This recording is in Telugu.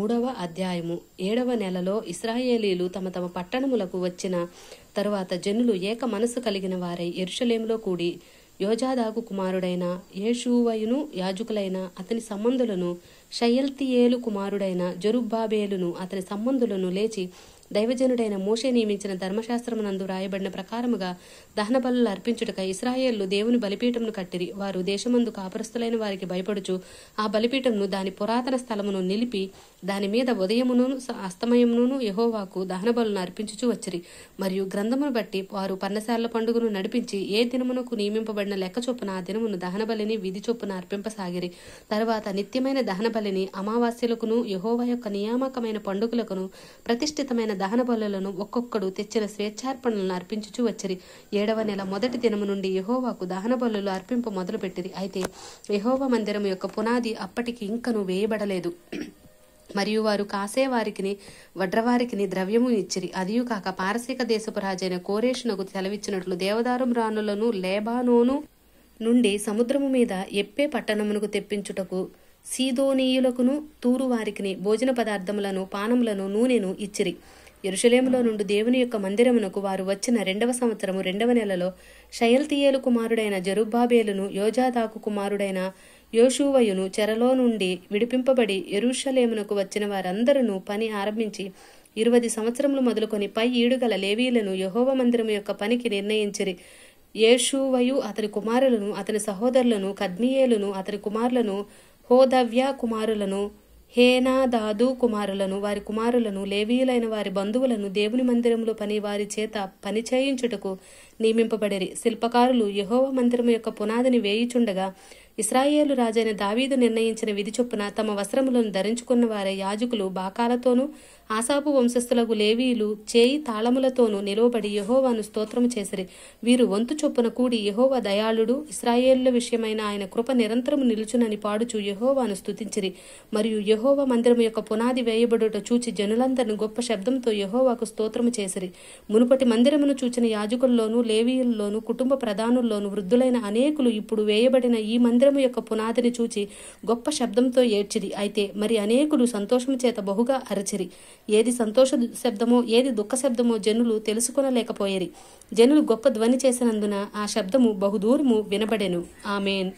3వ అధ్యాయము. 7వ నెలలో ఇశ్రాయేలీలు తమ తమ పట్టణములకు వచ్చిన తరువాత జనులు ఏక మనసు కలిగిన వారై యెరూషలేములో కూడి యోజాదాకు కుమారుడైన యేషూవయును యాజకులైన అతని సంబంధులను షయల్తీయేలు కుమారుడైన జెరుబ్బాబేలును అతని సంబంధులను లేచి దైవజనుడైన మోషే నియమించిన ధర్మశాస్త్రమునందు రాయబడిన ప్రకారముగా దహన బలులు అర్పించుటకై ఇశ్రాయేళ్లు దేవుని బలిపీఠమును కట్టిరి. వారు దేశమందు కాపరస్తులైన వారికి భయపడుచు ఆ బలిపీఠమును దాని పురాతన స్థలమును నిలిపి దాని మీద ఉదయమును అస్తమయమును యెహోవాకు దహన బలులను అర్పించుచు వచ్చిరి. మరియు గ్రంథమును బట్టి వారు పన్నశాల పండుగను నడిపించి ఏ దినమునకు నియమింపబడిన లెక్క చొప్పున ఆ దినమును దహన బలిని విధి చొప్పున అర్పింపసాగిరి. తరువాత నిత్యమైన దహన బలిని అమావాస్యలకును యెహోవా యొక్క నియామకమైన పండుగలకును ప్రతిష్ఠితమైన దహన బలులను ఒక్కొక్కడు తెచ్చిన స్వేచ్ఛార్పణలను అర్పించుచూ వచ్చిరి. 7వ నెల మొదటి దినము నుండి యెహోవాకు దహన బలులు అర్పింప మొదలుపెట్టిరి. అయితే యెహోవా మందిరం యొక్క పునాది అప్పటికి ఇంకను వేయబడలేదు. మరియు వారు కాసేవారికిని వడ్రవారికిని ద్రవ్యము ఇచ్చిరి. అదియు కాక పారసీక దేశపు రాజైన కోరేషునకు సెలవిచ్చినట్లు దేవదారు రాణులను లేబానోను నుండి సముద్రము మీద ఎప్పే పట్టణమునకు తెప్పించుటకు సీదోనీయులకును తూరు వారికిని భోజన పదార్థములను పానములను నూనెను ఇచ్చిరి. యెరూషలేములో నుండి దేవుని యొక్క మందిరమునకు వారు వచ్చిన 2వ సంవత్సరము 2వ నెలలో షయల్తీయేలు కుమారుడైన జెరుబ్బాబేలును యోజాదాకు కుమారుడైన యోషూవయును చెరలో నుండి విడిపింపబడి యెరూషలేమునకు వచ్చిన వారందరూ పని ఆరంభించి 20 సంవత్సరములు మొదలుకొని పై ఈడుగల లేవీలను యెహోవా మందిరము యొక్క పనికి నిర్ణయించిరి. యేషూవయు అతని కుమారులను అతని సహోదరులను కద్మీయేలును అతని కుమారులను హోదవ్య కుమారులను హేనాదాదు కుమారులను వారి కుమారులను లేవీయులైన వారి బంధువులను దేవుని మందిరంలో పని వారి చేత పని చేయించుటకు నియమింపబడిరి. శిల్పకారులు యెహోవా మందిరము యొక్క పునాదిని వేయుచుండగా ఇశ్రాయేలు రాజైన దావీదు నిర్ణయించిన విధి చొప్పున తమ వస్త్రములను ధరించుకున్న వారే యాజకులు బాకాలతోనూ ఆసాపు వంశస్థులకు లేవీయులు చేయి తాళములతోనూ నిలవబడి యెహోవాను స్తోత్రము చేసిరి. వీరు వంతు చొప్పున కూడి యెహోవా దయాళుడు, ఇశ్రాయేలుల విషయమైన ఆయన కృప నిరంతరము నిలుచునని పాడుచు యెహోవాను స్తుతించిరి. మరియు యెహోవా మందిరము యొక్క పునాది వేయబడుట చూచి జనులందరిని గొప్ప శబ్దంతో యెహోవాకు స్తోత్రము చేసిరి. మునుపటి మందిరమును చూచిన యాజకుల్లోనూ లేవీయుల్లోనూ కుటుంబ ప్రధానుల్లోనూ వృద్ధులైన అనేకులు ఇప్పుడు వేయబడిన ఈ మందిరము యొక్క పునాదిని చూచి గొప్ప శబ్దంతో ఏడ్చిరి. అయితే మరి అనేకులు సంతోషము చేత బహుగా అరచిరి. ఏది సంతోష శబ్దమో ఏది దుఃఖ శబ్దమో జనులు తెలుసుకొనలేకపోయేరి. జనులు గొప్ప ధ్వని చేసినందున ఆ శబ్దము బహుదూరము వినబడెను. ఆమేన్.